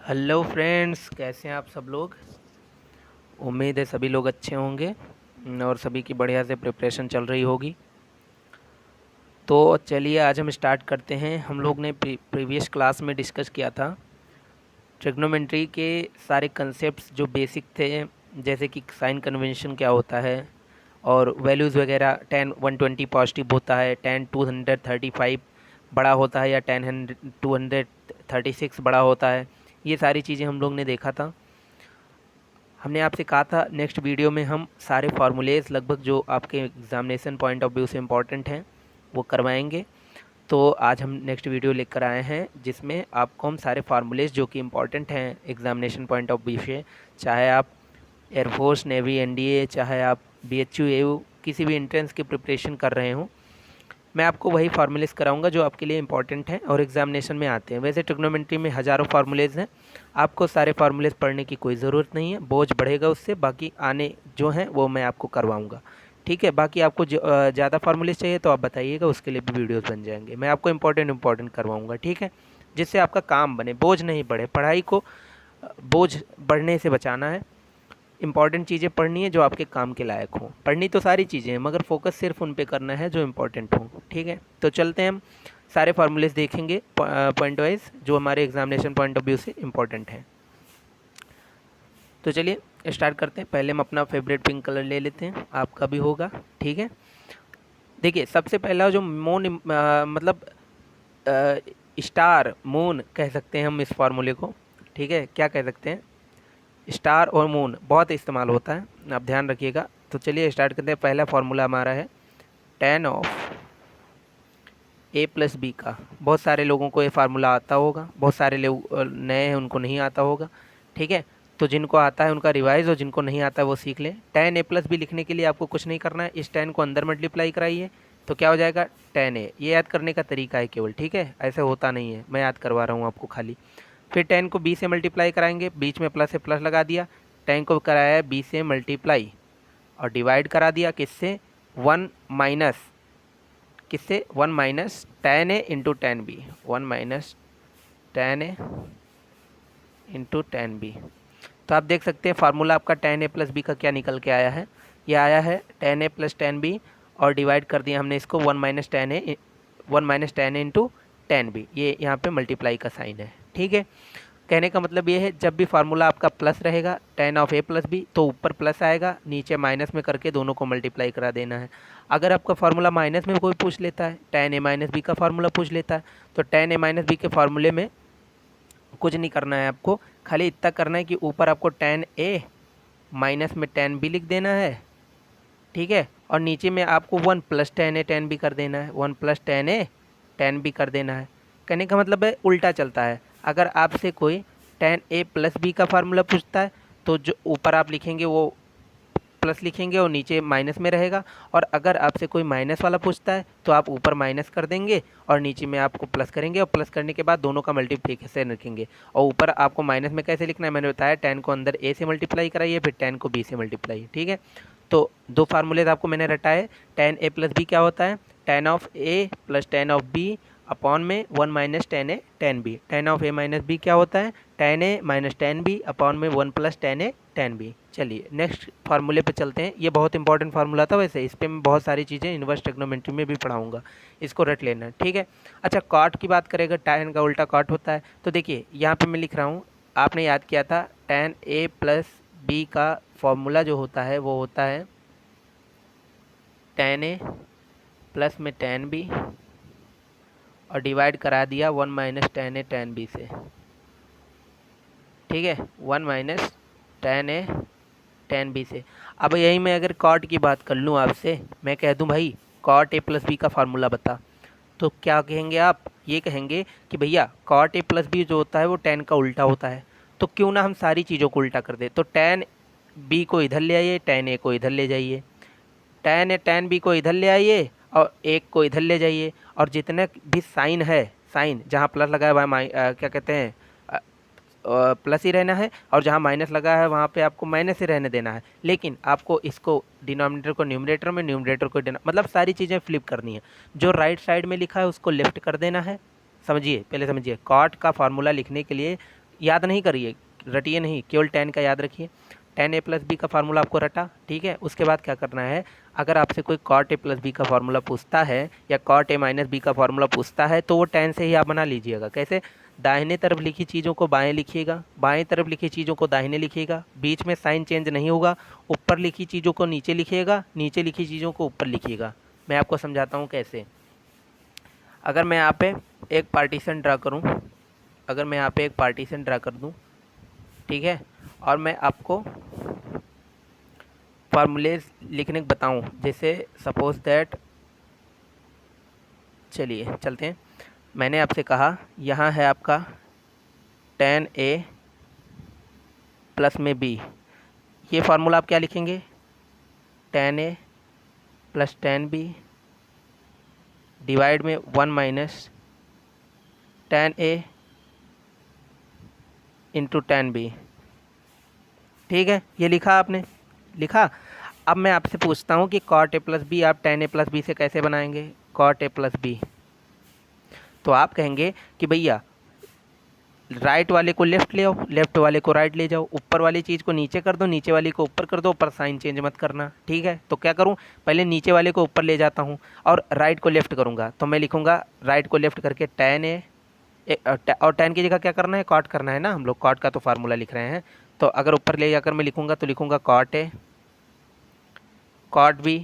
Hello friends, कैसे हैं आप सब लोग। उम्मीद है सभी लोग अच्छे होंगे और सभी की बढ़िया से प्रिपरेशन चल रही होगी। तो चलिए आज हम स्टार्ट करते हैं। हम लोग ने प्रीवियस क्लास में डिस्कस किया था ट्रिग्नोमेट्री के सारे कंसेप्ट्स जो बेसिक थे, जैसे कि साइन कन्वेंशन क्या होता है और वैल्यूज़ वगैरह। tan 120 पॉजिटिव होता है, tan 235 बड़ा होता है या tan 236 बड़ा होता है। ये सारी चीज़ें हम लोग ने देखा था। हमने आपसे कहा था नेक्स्ट वीडियो में हम सारे फार्मूलेज लगभग जो आपके एग्जामिनेशन पॉइंट ऑफ व्यू से इम्पॉर्टेंट हैं वो करवाएंगे। तो आज हम नेक्स्ट वीडियो लेकर आए हैं जिसमें आपको हम सारे फार्मूलेज जो कि इम्पॉर्टेंट हैं एग्जामिनेशन पॉइंट ऑफ व्यू से, चाहे आप एयरफोर्स, नेवी, एनडीए, चाहे आप बीएचयू, एयू किसी भी एंट्रेंस की प्रिपरेशन कर रहे हों, मैं आपको वही फार्मूलेज कराऊंगा जो आपके लिए इंपॉर्टेंट हैं और एग्जामिनेशन में आते हैं। वैसे ट्रिग्नोमेट्री में हज़ारों फार्मूलेज हैं, आपको सारे फार्मूलेज पढ़ने की कोई ज़रूरत नहीं है, बोझ बढ़ेगा उससे। बाकी आने जो हैं वो मैं आपको करवाऊंगा, ठीक है। बाकी आपको ज़्यादा फार्मूलेज चाहिए तो आप बताइएगा, उसके लिए भी वीडियोज़ बन जाएंगे। मैं आपको इंपॉर्टेंट करवाऊँगा, ठीक है, जिससे आपका काम बने, बोझ नहीं बढ़े। पढ़ाई को बोझ बढ़ने से बचाना है। इंपॉर्टेंट चीज़ें पढ़नी है जो आपके काम के लायक हों। पढ़नी तो सारी चीज़ें हैं मगर फोकस सिर्फ उन पे करना है जो इम्पोर्टेंट हों, ठीक है। तो चलते हैं, हम सारे फार्मूलेज देखेंगे पॉइंट वाइज जो हमारे एग्जामिनेशन पॉइंट ऑफ व्यू से इम्पोर्टेंट है। तो चलिए स्टार्ट करते हैं। पहले हम अपना फेवरेट पिंक कलर ले लेते हैं, आपका भी होगा, ठीक है। देखिए सबसे पहला जो मून मतलब स्टार मून कह सकते हैं हम इस फार्मूले को, ठीक है। क्या कह सकते हैं, स्टार और मून बहुत इस्तेमाल होता है, आप ध्यान रखिएगा। तो चलिए स्टार्ट करते हैं। पहला फार्मूला हमारा है tan of a plus b का। बहुत सारे लोगों को ये फार्मूला आता होगा, बहुत सारे लोग नए हैं उनको नहीं आता होगा, ठीक है। तो जिनको आता है उनका रिवाइज, और जिनको नहीं आता है वो सीख लें। tan a प्लस बी लिखने के लिए आपको कुछ नहीं करना है, इस tan को अंदर मल्टीप्लाई कराइए तो क्या हो जाएगा tan a। ये याद करने का तरीका है केवल, ठीक है, ऐसे होता नहीं है, मैं याद करवा रहा हूँ आपको खाली। फिर tan को b से मल्टीप्लाई कराएंगे, बीच में प्लस से प्लस लगा दिया, tan को कराया है b से मल्टीप्लाई और डिवाइड करा दिया किससे, 1 माइनस किससे, 1 minus tan a into tan b, 1 minus tan a into tan b। तो आप देख सकते हैं फार्मूला आपका tan a प्लस बी का क्या निकल के आया है। ये आया है tan a plus tan b और डिवाइड कर दिया हमने इसको 1 minus tan a into tan b। ये यहाँ पे मल्टीप्लाई का साइन है, ठीक है। कहने का मतलब ये है जब भी फार्मूला आपका प्लस रहेगा tan of a plus b तो ऊपर प्लस आएगा, नीचे माइनस में करके दोनों को मल्टीप्लाई करा देना है। अगर आपका फार्मूला माइनस में कोई पूछ लेता है, tan a माइनस बी का फार्मूला पूछ लेता है, तो tan a माइनस बी के फार्मूले में कुछ नहीं करना है आपको, खाली इतना करना है कि ऊपर आपको tan a माइनस में tan b लिख देना है, ठीक है। और नीचे में आपको 1 plus tan a tan b कर देना है, 1 plus tan a tan b कर देना है। कहने का मतलब है उल्टा चलता है। अगर आपसे कोई tan a प्लस बी का फार्मूला पूछता है तो जो ऊपर आप लिखेंगे वो प्लस लिखेंगे और नीचे माइनस में रहेगा। और अगर आपसे कोई माइनस वाला पूछता है तो आप ऊपर माइनस कर देंगे और नीचे में आपको प्लस करेंगे, और प्लस करने के बाद दोनों का मल्टीप्लिकेशन रखेंगे। और ऊपर आपको माइनस में कैसे लिखना है मैंने बताया, tan को अंदर a से मल्टीप्लाई कराइए, फिर tan को b से मल्टीप्लाई, ठीक है। तो दो फार्मूलेज आपको मैंने रटाए। tan a प्लस बी क्या होता है, tan of a plus tan of b upon में 1 minus tan a tan b। tan of a minus b क्या होता है, tan a minus tan b upon में 1 plus tan a tan b। चलिए next फार्मूले पे चलते हैं। ये बहुत इंपॉर्टेंट फार्मूला था, वैसे इस पर मैं बहुत सारी चीज़ें इन्वर्स ट्रिग्नोमेट्री में भी पढ़ाऊंगा, इसको रट लेना है, ठीक है। अच्छा, कॉट की बात करेगा, tan का उल्टा कॉट होता है। तो देखिए यहाँ पे मैं लिख रहा हूँ, आपने याद किया था tan a प्लस बी का फॉर्मूला जो होता है वो होता है tan a प्लस में tan b और डिवाइड करा दिया 1 minus tan a tan b से, ठीक है, 1 minus tan a tan b से। अब यही मैं अगर कॉट की बात कर लूँ आपसे, मैं कह दूँ भाई कॉट a प्लस बी का फार्मूला बता, तो क्या कहेंगे आप, ये कहेंगे कि भैया कॉट a प्लस बी जो होता है वो tan का उल्टा होता है। तो क्यों ना हम सारी चीज़ों को उल्टा कर दे। तो tan b को इधर ले आइए, tan a को इधर ले जाइए, tan b को इधर ले आइए और एक को इधर ले जाइए, और जितने भी साइन है, साइन जहाँ प्लस लगा है वहाँ क्या कहते हैं प्लस ही रहना है, और जहाँ माइनस लगा है वहाँ पे आपको माइनस ही रहने देना है। लेकिन आपको इसको डिनोमिनेटर को न्यूमरेटर में, न्यूमरेटर को मतलब सारी चीज़ें फ्लिप करनी है। जो राइट साइड में लिखा है उसको लेफ्ट कर देना है। समझिए, पहले समझिए, कॉट का फार्मूला लिखने के लिए याद नहीं करिए, रटिए नहीं, केवल tan का याद रखिए। tan a प्लस बी का फार्मूला आपको रटा, ठीक है। उसके बाद क्या करना है, अगर आपसे कोई cot a प्लस बी का फार्मूला पूछता है या cot a माइनस बी का फार्मूला पूछता है तो वो tan से ही आप बना लीजिएगा। कैसे, दाहिने तरफ लिखी चीज़ों को बाएं लिखिएगा, बाएं तरफ लिखी चीज़ों को दाहिने लिखिएगा, बीच में साइन चेंज नहीं होगा, ऊपर लिखी चीज़ों को नीचे लिखिएगा, नीचे लिखी चीज़ों को ऊपर लिखिएगा। मैं आपको समझाता हूँ कैसे। अगर मैं यहाँ पे एक पार्टीशन ड्रा करूँ, अगर मैं यहाँ पे एक पार्टीशन ड्रा कर दूँ, ठीक है, और मैं आपको फार्मूलेज लिखने को बताऊँ, जैसे सपोज दैट, चलिए चलते हैं। मैंने आपसे कहा यहाँ है आपका tan a प्लस में b, ये फार्मूला आप क्या लिखेंगे, tan a plus tan b divide में 1 minus tan a into tan b, ठीक है। ये लिखा आपने, लिखा। अब मैं आपसे पूछता हूँ कि cot a प्लस बी आप tan a प्लस बी से कैसे बनाएंगे, cot a प्लस बी। तो आप कहेंगे कि भैया राइट वाले को लेफ़्ट ले आओ, लेफ़्ट वाले को राइट ले जाओ, ऊपर वाली चीज़ को नीचे कर दो, नीचे वाली को ऊपर कर दो, ऊपर साइन चेंज मत करना, ठीक है। तो क्या करूँ, पहले नीचे वाले को ऊपर ले जाता हूँ और राइट को लेफ़्ट करूँगा। तो मैं लिखूँगा राइट को लेफ़्ट करके tan a, और tan की जगह क्या करना है, cot करना है ना, हम लोग cot का तो फार्मूला लिख रहे हैं। तो अगर ऊपर ले जाकर मैं लिखूँगा तो लिखूँगा cot a cot b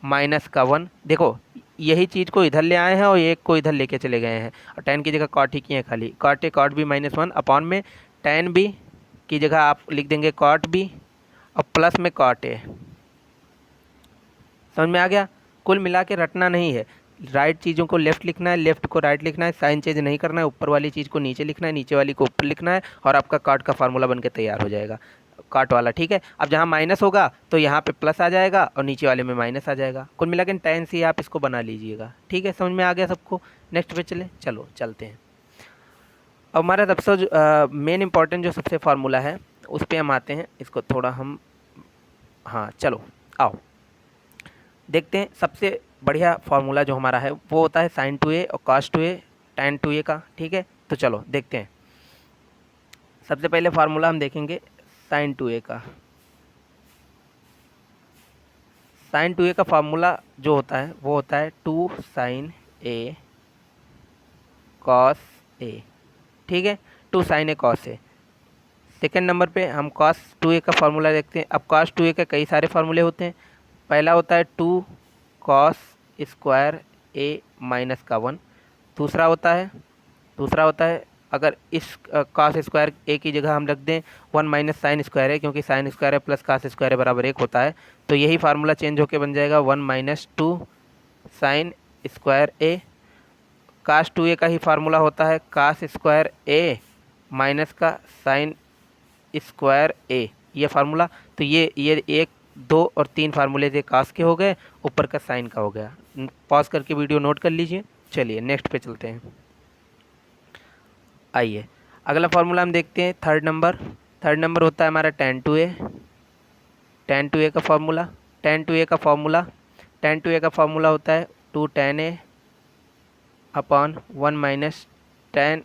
minus का 1। देखो यही चीज़ को इधर ले आए हैं और एक को इधर लेके चले गए हैं, और tan की जगह cot ही की है खाली, cot a cot b minus 1 upon में tan b की जगह आप लिख देंगे cot b और प्लस में cot a। समझ में आ गया। कुल मिला के रटना नहीं है, राइट चीज़ों को लेफ़्ट लिखना है, लेफ़्ट को राइट लिखना है, साइन चेंज नहीं करना है, ऊपर वाली चीज़ को नीचे लिखना है, नीचे वाली को ऊपर लिखना है, और आपका cot का फार्मूला बन के तैयार हो जाएगा, cot वाला, ठीक है। अब जहाँ माइनस होगा तो यहाँ पे प्लस आ जाएगा और नीचे वाले में माइनस आ जाएगा। कुल मिला के tan से आप इसको बना लीजिएगा, ठीक है। समझ में आ गया सबको। नेक्स्ट पे चलो चलते हैं। अब हमारा सबसे मेन इंपॉर्टेंट जो सबसे फार्मूला है उस पर हम आते हैं। इसको थोड़ा हम, हाँ चलो आओ देखते हैं। सबसे बढ़िया फार्मूला जो हमारा है वो होता है sin 2a और cos 2a tan 2a का, ठीक है। तो चलो देखते हैं। सबसे पहले फार्मूला हम देखेंगे sin 2a का। sin 2a का फार्मूला जो होता है वो होता है 2 sin a cos a, ठीक है, 2 sin a cos a। Second number पे हम cos 2a का फार्मूला देखते हैं। अब cos 2a के कई सारे फार्मूले होते हैं। पहला होता है 2 cos स्क्वायर a माइनस का 1। दूसरा होता है अगर इस cos स्क्वायर a की जगह हम रख दें 1 माइनस साइन स्क्वायर है, क्योंकि साइन स्क्वायर है प्लस cos स्क्वायर है बराबर 1 होता है, तो यही फार्मूला चेंज होकर बन जाएगा 1 minus 2 sine square a। cos 2a का ही फार्मूला होता है cos स्क्वायर a माइनस का साइन स्क्वायर a, ये फार्मूला। तो ये 1 2 और 3 फार्मूले थे, cos के हो गए, ऊपर का साइन का हो गया। पॉज करके वीडियो नोट कर लीजिए। चलिए नेक्स्ट पे चलते हैं। आइए अगला फार्मूला हम देखते हैं। थर्ड नंबर होता है हमारा tan 2a। tan 2a का फार्मूला होता है 2 tan a upon 1 minus tan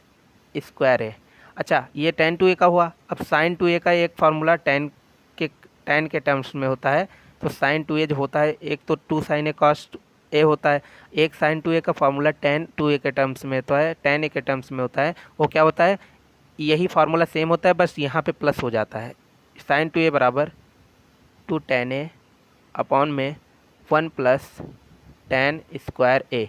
square a। अच्छा ये tan 2a का हुआ। अब sin 2a का एक फार्मूला tan के टर्म्स में होता है। तो sin 2a जो होता है, एक तो 2 sin a cos a होता है, एक sin 2a का फार्मूला tan 2a के टर्म्स में होता है, tan a के टर्म्स में होता है। वो क्या होता है, यही फार्मूला सेम होता है, बस यहाँ पे प्लस हो जाता है। sin 2a बराबर 2 tan a अपॉन में 1 प्लस tan स्क्वायर a,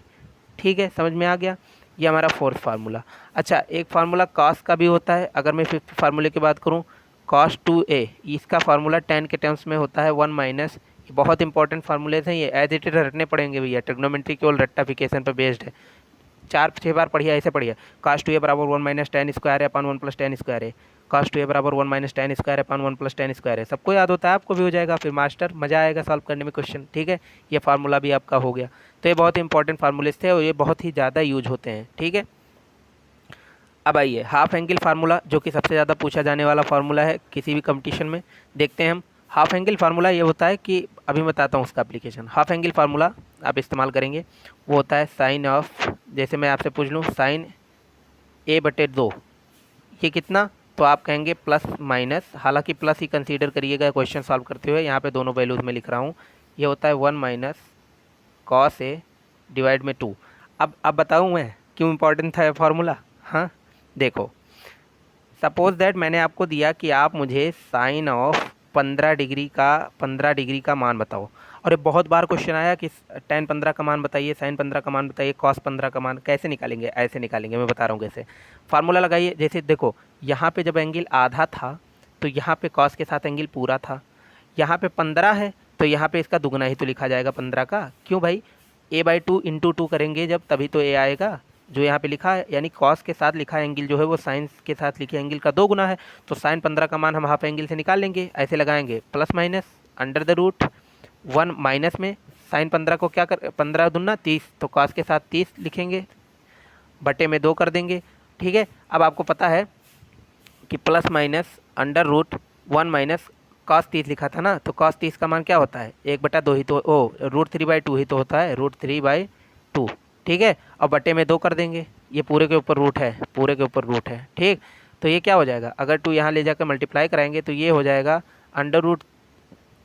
ठीक है। समझ में आ गया। ये हमारा फोर्थ फार्मूला। अच्छा एक फार्मूला cos का भी होता है। अगर मैं फिफ्थ फार्मूले की बात करूँ, cos 2a, इसका फार्मूला tan के टर्म्स में होता है 1 माइनस, बहुत इंपॉर्टेंट फार्मूलेज हैं ये, एज इट इज रटने पड़ेंगे भैया, ट्रिग्नोमेट्री केवल रेक्टिफिकेशन पर बेस्ड है। 4-6 बार पढ़िए, ऐसे पढ़िए। cos 2a बराबर 1 माइनस tan स्क्वायर है अपन 1 प्लस tan स्क्वायर है। cos 2a बराबर 1 माइनस tan स्क्वायर है अपन 1 प्लस tan स्क्वायर है। सबको याद होता है, आपको भी हो जाएगा, फिर मास्टर मज़ा आएगा सॉल्व करने में क्वेश्चन, ठीक है। ये फार्मूला भी आपका हो गया। तो ये बहुत इंपॉर्टेंट फार्मूलेज थे और ये बहुत ही ज़्यादा यूज होते हैं, ठीक है। अब आइए हाफ एंगल फार्मूला, जो कि सबसे ज़्यादा पूछा जाने वाला फार्मूला है किसी भी कंपटीशन में। देखते हैं हम। हाफ एंगल फार्मूला ये होता है कि अभी बताता हूँ उसका एप्लीकेशन। हाफ एंगल फार्मूला आप इस्तेमाल करेंगे, वो होता है साइन ऑफ, जैसे मैं आपसे पूछ लूँ साइन a/2, ये कितना, तो आप कहेंगे प्लस माइनस, हालांकि प्लस ही कंसीडर करिएगा क्वेश्चन सॉल्व करते हुए, यहाँ पे दोनों वैल्यूज़ में लिख रहा हूँ। ये होता है 1 माइनस कॉस ए डिवाइड में 2। अब बताऊँ मैं क्यों इम्पोर्टेंट था ये फार्मूला। हाँ देखो, सपोज दैट मैंने आपको दिया कि आप मुझे साइन ऑफ 15 डिग्री का मान बताओ, और ये बहुत बार क्वेश्चन आया कि टेन 15 का मान बताइए, साइन 15 का मान बताइए, कॉस 15 का मान कैसे निकालेंगे। ऐसे निकालेंगे, मैं बता रहा हूँ कैसे। फार्मूला लगाइए, जैसे देखो यहाँ पे जब एंगल आधा था तो यहाँ पे कॉस के साथ एंगल पूरा था, यहाँ पे 15 है तो यहाँ पे इसका दुगना ही तो लिखा जाएगा 15 का। क्यों भाई, a/2 इंटू 2 करेंगे जब, तभी तो a आएगा जो यहाँ पे लिखा है, यानी कॉस के साथ लिखा एंगल जो है वो साइन के साथ लिखे एंगल का 2 गुना है। तो साइन 15 का मान हम हाफ एंगल से निकाल लेंगे, ऐसे लगाएंगे plus minus under the root 1 minus में साइन 15 को क्या कर, 15 दूना 30, तो कॉस के साथ 30 लिखेंगे, बटे में 2 कर देंगे। ठीक है, अब आपको पता है कि plus minus under root 1 minus cos 30 लिखा था ना, तो कॉस 30 का मान क्या होता है, 1/2 ही तो, रूट 3/2 ही तो होता है, रूट 3/2। ठीक है, और बटे में 2 कर देंगे, ये पूरे के ऊपर रूट है, पूरे के ऊपर रूट है। ठीक, तो ये क्या हो जाएगा, अगर 2 यहाँ ले जाकर मल्टीप्लाई कराएंगे तो ये हो जाएगा अंडर रूट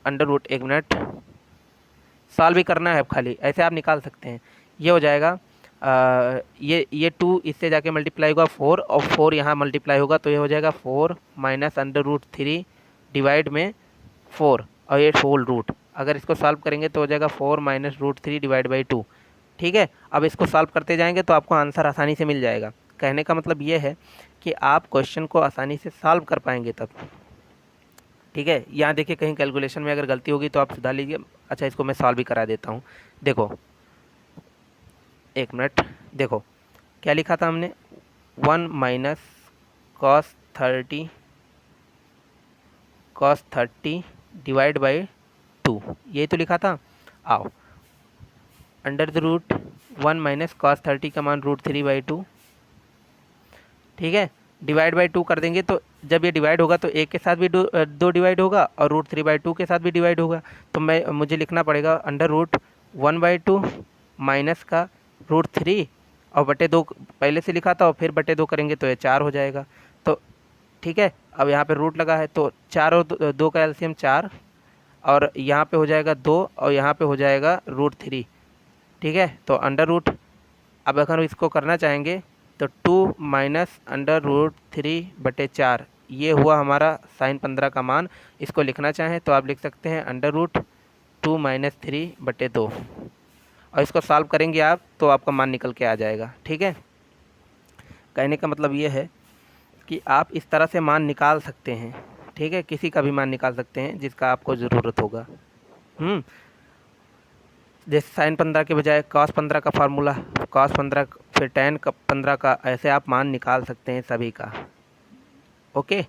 1 मिनट, सॉल्व भी करना है अब खाली, ऐसे आप निकाल सकते हैं। ये हो जाएगा ये 2 इससे जाके मल्टीप्लाई होगा 4, और 4 यहाँ मल्टीप्लाई होगा तो ये हो जाएगा 4 माइनस अंडर रूट 3 डिवाइड में 4, और ये होल रूट। अगर इसको सॉल्व करेंगे तो हो जाएगा 4 माइनस रूट 3 डिवाइड बाई 2। ठीक है, अब इसको सॉल्व करते जाएंगे तो आपको आंसर आसानी से मिल जाएगा। कहने का मतलब ये है कि आप क्वेश्चन को आसानी से सॉल्व कर पाएंगे तब। ठीक है, यहाँ देखिए कहीं कैलकुलेशन में अगर गलती होगी तो आप सुधार लीजिए। अच्छा, इसको मैं सॉल्व भी करा देता हूँ। देखो 1 मिनट, देखो क्या लिखा था हमने, 1 माइनस कॉस 30 डिवाइड बाई 2, यही तो लिखा था। आओ, under the root 1 minus cos 30 का मान रूट 3/2। ठीक है, डिवाइड बाई 2 कर देंगे, तो जब ये डिवाइड होगा तो एक के साथ भी 2 डिवाइड होगा और रूट 3/2 के साथ भी डिवाइड होगा। तो मुझे लिखना पड़ेगा अंडर रूट 1/2 माइनस का रूट 3 और बटे 2 पहले से लिखा था, और फिर बटे 2 करेंगे तो ये 4 हो जाएगा। तो ठीक है, अब यहाँ पे रूट लगा है तो 4 और 2 का एलसीएम 4, और यहाँ पे हो जाएगा 2 और यहाँ पे हो जाएगा रूट 3। ठीक है, तो अंडर रूट, अब अगर इसको करना चाहेंगे तो 2 माइनस अंडर रूट 3/4, ये हुआ हमारा साइन 15 का मान। इसको लिखना चाहें तो आप लिख सकते हैं अंडर रूट 2 माइनस 3/2, और इसको सॉल्व करेंगे आप तो आपका मान निकल के आ जाएगा। ठीक है, कहने का मतलब ये है कि आप इस तरह से मान निकाल सकते हैं। ठीक है, किसी का भी मान निकाल सकते हैं जिसका आपको ज़रूरत होगा। जैसे साइन 15 के बजाय कॉस 15 का फार्मूला, कॉस 15 फिर टेन 15 का, ऐसे आप मान निकाल सकते हैं सभी का। ओके,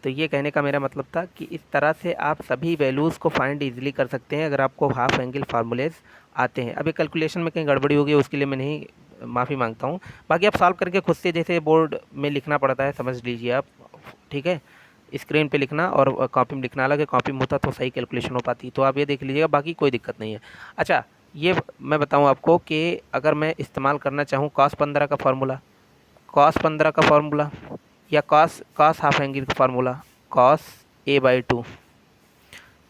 तो ये कहने का मेरा मतलब था कि इस तरह से आप सभी वैल्यूज़ को फाइंड इजीली कर सकते हैं अगर आपको हाफ एंगल फार्मूलेज आते हैं। अभी कैलकुलेशन में कहीं गड़बड़ी होगी उसके लिए मैं नहीं, माफ़ी मांगता हूँ। बाकी आप सॉल्व करके खुद से जैसे बोर्ड में लिखना पड़ता है समझ लीजिए आप। ठीक है, स्क्रीन पे लिखना और कॉपी में लिखना अलग है, कॉपी में होता तो सही कैलकुलेशन हो पाती, तो आप ये देख लीजिएगा, बाकी कोई दिक्कत नहीं है। अच्छा, ये मैं बताऊं आपको कि अगर मैं इस्तेमाल करना चाहूँ कॉस 15 का फार्मूला या कॉस हाफ एंगल का फार्मूला कॉस a/2,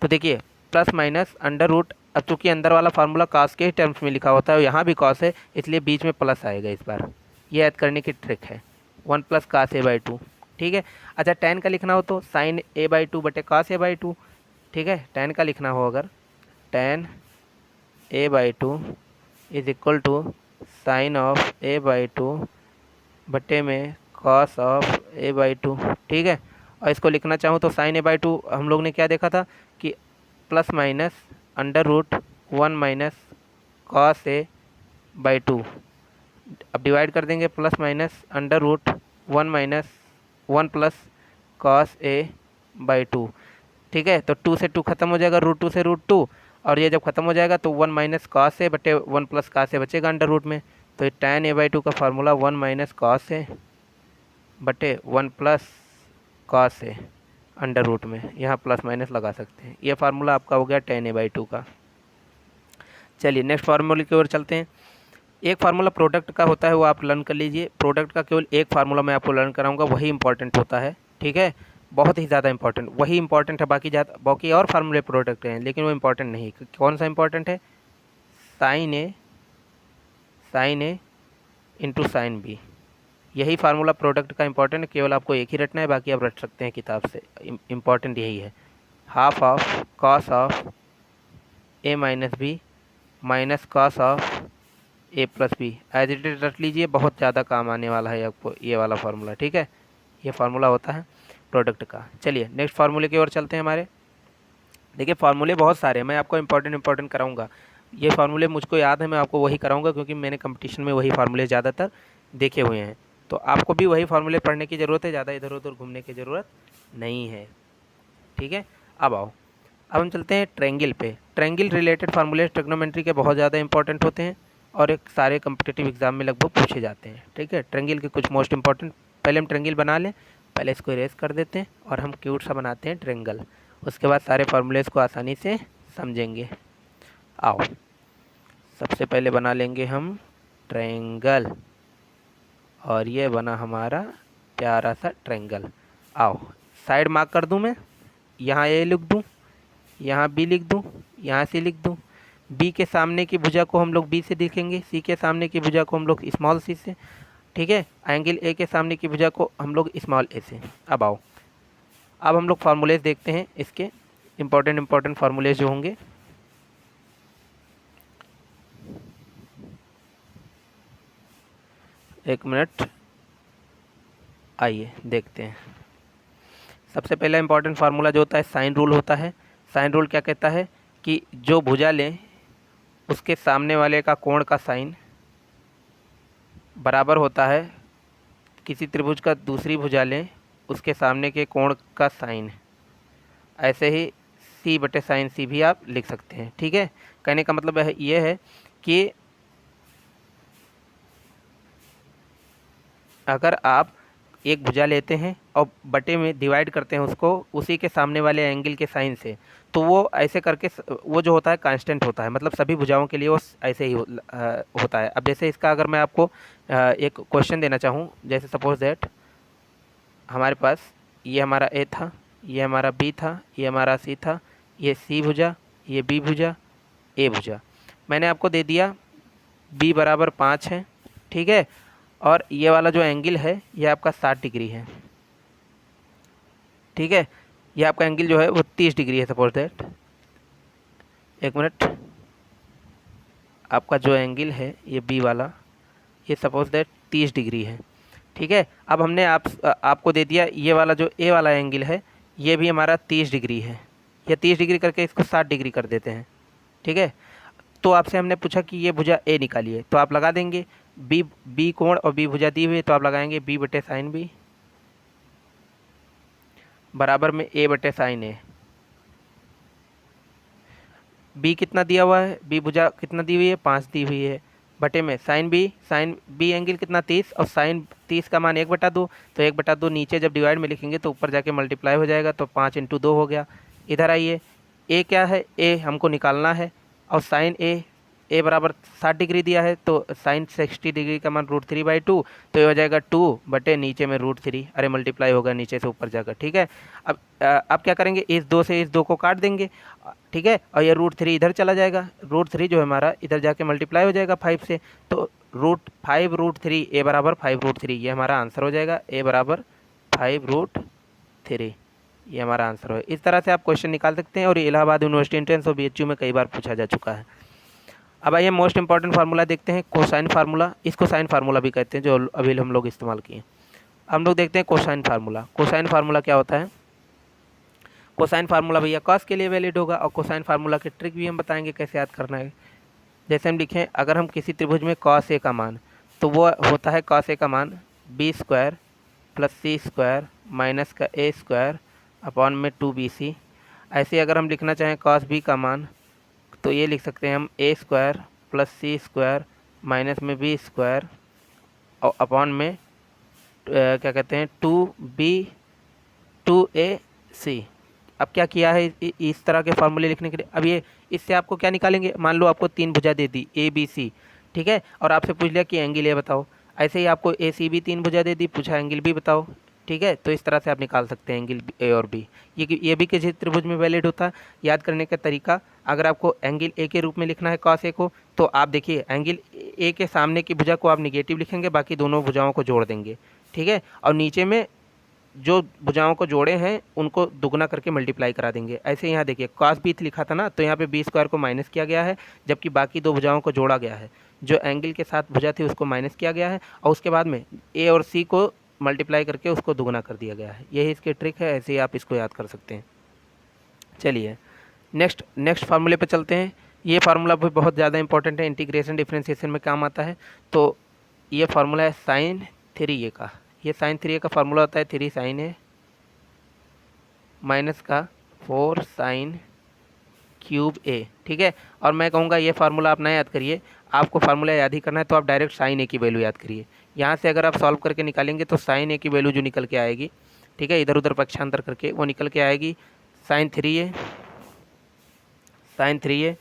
तो देखिए प्लस माइनस अंडर रूट, अब चूँकि अंदर वाला फार्मूला कॉस के ही टर्म्स में लिखा होता है, यहाँ भी कॉस है इसलिए बीच में प्लस आएगा इस बार, ये ऐड करने की ट्रिक है, 1 प्लस कॉस a/2। ठीक है, अच्छा टेन का लिखना हो तो साइन a/2 बटे कॉस a/2। ठीक है, टेन का लिखना हो अगर, tan a/2 is equal to sine of a/2 बटे में कॉस ऑफ a/2। ठीक है, और इसको लिखना चाहूँ तो साइन a/2 हम लोग ने क्या देखा था कि plus minus under root 1 minus cos a/2, अब डिवाइड कर देंगे plus minus under root 1 minus 1 plus cos a/2। ठीक है, तो 2 से 2 खत्म हो जाएगा, रूट 2 से रूट 2, और ये जब खत्म हो जाएगा तो 1 माइनस कॉस a बटे 1 प्लस कॉस a बचेगा अंडर रूट में। तो tan a/2 का फार्मूला 1 माइनस कॉस a बटे 1 plus cos a under root में, यहाँ प्लस माइनस लगा सकते हैं। ये फार्मूला आपका हो गया tan a/2 का। चलिए नेक्स्ट फार्मूले की ओर चलते हैं। एक फार्मूला प्रोडक्ट का होता है, वो आप लर्न कर लीजिए। प्रोडक्ट का केवल एक फार्मूला मैं आपको लर्न कराऊंगा, वही इंपॉर्टेंट होता है, ठीक है, बहुत ही ज़्यादा इंपॉर्टेंट, वही इंपॉर्टेंट है। बाकी और फार्मूले प्रोडक्ट हैं लेकिन वो इंपॉर्टेंट नहीं। कौन सा इंपॉर्टेंट है? साइन ए इंटू साइन बी, यही फार्मूला प्रोडक्ट का इंपॉर्टेंट है, केवल आपको एक ही रटना है, बाकी आप रट सकते हैं किताब से। इंपॉर्टेंट यही है। Half of cos of A minus B minus cos of A plus B, as it is रट लीजिए, बहुत ज़्यादा काम आने वाला है आपको ये वाला फार्मूला, ठीक है। ये फार्मूला होता है प्रोडक्ट का। चलिए नेक्स्ट फार्मूले की ओर चलते हैं हमारे। देखिए फार्मूले बहुत सारे हैं, मैं आपको इंपॉर्टेंट कराऊंगा। ये फार्मूले मुझको याद है, मैं आपको वही कराऊंगा क्योंकि मैंने कंपटीशन में वही फार्मूले ज़्यादातर देखे हुए हैं। तो आपको भी वही फार्मूले पढ़ने की ज़रूरत है, ज़्यादा इधर उधर घूमने की ज़रूरत नहीं है, ठीक है। अब आओ, अब हम चलते हैं ट्रायंगल पे। ट्रायंगल रिलेटेड फार्मूले ट्रिग्नोमेट्री के बहुत ज़्यादा इंपॉर्टेंट होते हैं और एक सारे कम्पिटिटिव एग्जाम में लगभग पूछे जाते हैं, ठीक है। ट्रायंगल के कुछ मोस्ट इंपॉर्टेंट, पहले हम ट्रायंगल बना लें, पहले इसको इरेज कर देते हैं और हम क्यूट सा बनाते हैं ट्रायंगल। उसके बाद सारे फार्मूलेस को आसानी से समझेंगे। आओ, सबसे पहले बना लेंगे हम ट्रायंगल, और ये बना हमारा प्यारा सा ट्रायंगल। आओ साइड मार्क कर दूं मैं, यहाँ ए लिख दूं, यहाँ बी लिख दूं, यहाँ सी लिख दूं। बी के सामने की भुजा को हम लोग बी से लिखेंगे, सी के सामने की भुजा को हम लोग स्मॉल सी से, ठीक है। एंगल ए के सामने की भुजा को हम लोग स्मॉल ए से। अब आओ, अब हम लोग फार्मूलेज देखते हैं इसके, इंपॉर्टेंट फार्मूलेज जो होंगे। एक मिनट, आइए देखते हैं। सबसे पहला इंपॉर्टेंट फार्मूला जो होता है साइन रूल होता है। साइन रूल क्या कहता है कि जो भुजा लें उसके सामने वाले का कोण का साइन बराबर होता है किसी त्रिभुज का दूसरी भुजा लें उसके सामने के कोण का साइन। ऐसे ही सी बटे साइन सी भी आप लिख सकते हैं, ठीक है। कहने का मतलब ये है कि अगर आप एक भुजा लेते हैं और बटे में डिवाइड करते हैं उसको उसी के सामने वाले एंगल के साइन से, तो वो ऐसे करके वो जो होता है कांस्टेंट होता है, मतलब सभी भुजाओं के लिए वो ऐसे ही होता है। अब जैसे इसका अगर मैं आपको एक क्वेश्चन देना चाहूँ, जैसे सपोज दैट हमारे पास ये हमारा ए था, ये हमारा बी था, ये हमारा सी था, ये सी भुजा, ये बी भुजा, ए भुजा। मैंने आपको दे दिया बी बराबर 5 है, ठीक है, और ये वाला जो एंगल है ये आपका 60 डिग्री है, ठीक है। ये आपका एंगल जो है वो 30 डिग्री है, सपोज दैट, एक मिनट, आपका जो एंगल है ये बी वाला, ये सपोज दैट 30 डिग्री है, ठीक है। अब हमने आपको दे दिया ये वाला जो ए वाला एंगल है ये भी हमारा 30 डिग्री है, ये 30 डिग्री करके इसको 60 डिग्री कर देते हैं, ठीक है। तो आपसे हमने पूछा कि ये भुजा ए निकालिए, तो आप लगा देंगे बी कोण और बी भुजा दी हुई है, तो आप लगाएंगे बी बटे साइन बी बराबर में ए बटे साइन ए। बी कितना दिया हुआ है, बी भुजा कितना दी हुई है, 5 दी हुई है, बटे में साइन बी एंगल कितना 30, और साइन 30 का मान 1/2, तो 1/2 नीचे जब डिवाइड में लिखेंगे तो ऊपर जाके मल्टीप्लाई हो जाएगा, तो 5 × 2 हो गया। इधर आइए, ए क्या है, ए हमको निकालना है, और साइन ए बराबर 60 डिग्री दिया है, तो साइन 60 डिग्री का मान √3/2, तो ये हो जाएगा 2 बटे नीचे में √3, अरे मल्टीप्लाई होगा नीचे से ऊपर जाकर, ठीक है। अब क्या करेंगे, इस 2 से इस 2 को काट देंगे, ठीक है, और ये √3 इधर चला जाएगा, √3 जो है हमारा इधर जाके मल्टीप्लाई हो जाएगा 5 से, तो √5√3 ए बराबर 5√3, ये हमारा आंसर हो जाएगा, ए बराबर 5√3, ये हमारा आंसर है। इस तरह से आप क्वेश्चन निकाल सकते हैं, और ये इलाहाबाद यूनिवर्सिटी एंट्रेंस और BHU में कई बार पूछा जा चुका है। अब आइए मोस्ट इंपॉर्टेंट फार्मूला देखते हैं, कोसाइन फार्मूला। इसको साइन फार्मूला भी कहते हैं, जो अभी हम लोग इस्तेमाल किए। हम लोग देखते हैं कोसाइन फार्मूला। कोसाइन फार्मूला क्या होता है? कोसाइन फार्मूला भैया कॉस के लिए वैलिड होगा, और कोसाइन फार्मूला की ट्रिक भी हम बताएंगे कैसे याद करना है। जैसे हम लिखें, अगर हम किसी त्रिभुज में कॉस ए का मान, तो वो होता है कॉस ए का मान b² + c² माइनस का a² अपॉन में 2bc। ऐसे अगर हम लिखना चाहें कॉस बी का मान, तो ये लिख सकते हैं हम a² + c² माइनस में b² और अपॉन में क्या कहते हैं 2ac। अब क्या किया है इस तरह के फार्मूले लिखने के लिए, अब ये इससे आपको क्या निकालेंगे, मान लो आपको 3 भुजा दे दी A B C, ठीक है, और आपसे पूछ लिया कि एंगल ए बताओ। ऐसे ही आपको ए सी बी 3 भुजा दे दी, पूछा एंगल बी बताओ। ठीक है, तो इस तरह से आप निकाल सकते हैं एंगल ए और बी। ये भी किसी त्रिभुज में वैलिड होता है। याद करने का तरीका, अगर आपको एंगल ए के रूप में लिखना है कॉस ए को, तो आप देखिए एंगल ए के सामने की भुजा को आप निगेटिव लिखेंगे, बाकी दोनों भुजाओं को जोड़ देंगे। ठीक है, और नीचे में जो भुजाओं को जोड़े हैं उनको दुगना करके मल्टीप्लाई करा देंगे। ऐसे यहाँ देखिए कॉस बी लिखा था ना, तो यहाँ पे बी स्क्वायर को माइनस किया गया है, जबकि बाकी दो भुजाओं को जोड़ा गया है। जो एंगल के साथ भुजा थी उसको माइनस किया गया है, और उसके बाद में ए और सी को मल्टीप्लाई करके उसको दुगना कर दिया गया है। यही इसकी ट्रिक है, ऐसे ही आप इसको याद कर सकते हैं। चलिए नेक्स्ट फार्मूले पे चलते हैं। ये फार्मूला भी बहुत ज़्यादा इंपॉर्टेंट है, इंटीग्रेशन डिफरेंशिएशन में काम आता है। तो ये फार्मूला है साइन 3a का। ये साइन 3a का फार्मूला होता है 3 साइन ए माइनस का 4 साइन क्यूब ए। ठीक है, और मैं कहूँगा ये फार्मूला आप ना याद करिए, आपको फार्मूला याद ही करना है तो आप डायरेक्ट साइन ए की वैल्यू याद करिए। यहाँ से अगर आप सॉल्व करके निकालेंगे तो साइन ए की वैल्यू जो निकल के आएगी, ठीक है, इधर उधर पक्षांतर करके वो निकल के आएगी साइन 3a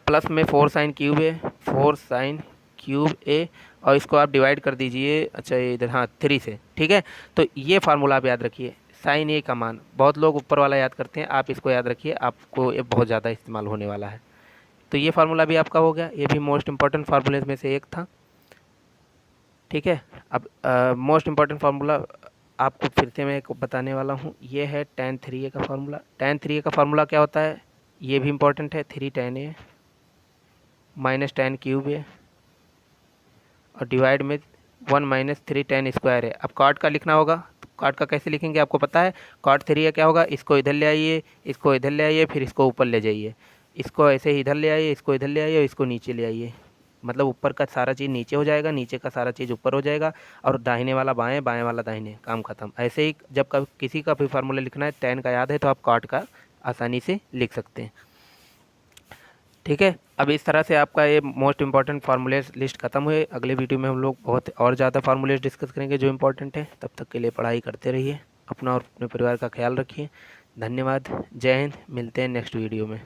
प्लस में 4 sine cube A, 4 sine cube a, और इसको आप डिवाइड कर दीजिए, अच्छा इधर हाँ 3 से। ठीक है, तो ये फार्मूला आप याद रखिए, साइन ए का मान। बहुत लोग ऊपर वाला याद करते हैं, आप इसको याद रखिए, आपको ये बहुत ज़्यादा इस्तेमाल होने वाला है। तो ये फार्मूला भी आपका हो गया, ये भी मोस्ट इंपॉर्टेंट फार्मूले में से एक था। ठीक है, अब मोस्ट इंपॉर्टेंट फार्मूला आपको फिर से मैं एक बताने वाला हूँ, ये है tan 3a का फार्मूला। tan 3a का फार्मूला क्या होता है, ये भी इंपॉर्टेंट है, 3 tan a minus tan cube a और डिवाइड में 1 माइनस 3 tan स्क्वायर है। अब कॉट का लिखना होगा, तो कॉट का कैसे लिखेंगे आपको पता है, कॉट 3 क्या होगा, इसको इधर ले आइए, इसको इधर ले आइए, फिर इसको ऊपर ले जाइए, इसको ऐसे ही इधर ले आइए, इसको इधर ले आइए और इसको नीचे ले आइए। मतलब ऊपर का सारा चीज़ नीचे हो जाएगा, नीचे का सारा चीज़ ऊपर हो जाएगा, और दाहिने वाला बाएं, बाएं वाला दाहिने, काम खत्म। ऐसे ही जब कभी किसी का भी फार्मूला लिखना है, tan का याद है तो आप कॉट का आसानी से लिख सकते हैं। ठीक है, अब इस तरह से आपका ये मोस्ट इंपॉर्टेंट फार्मूलेज लिस्ट खत्म हुए। अगले वीडियो में हम लोग बहुत और ज़्यादा फार्मूलेज डिस्कस करेंगे जो इंपॉर्टेंट है। तब तक के लिए पढ़ाई करते रहिए, अपना और अपने परिवार का ख्याल रखिए। धन्यवाद, जय हिंद, मिलते हैं नेक्स्ट वीडियो में।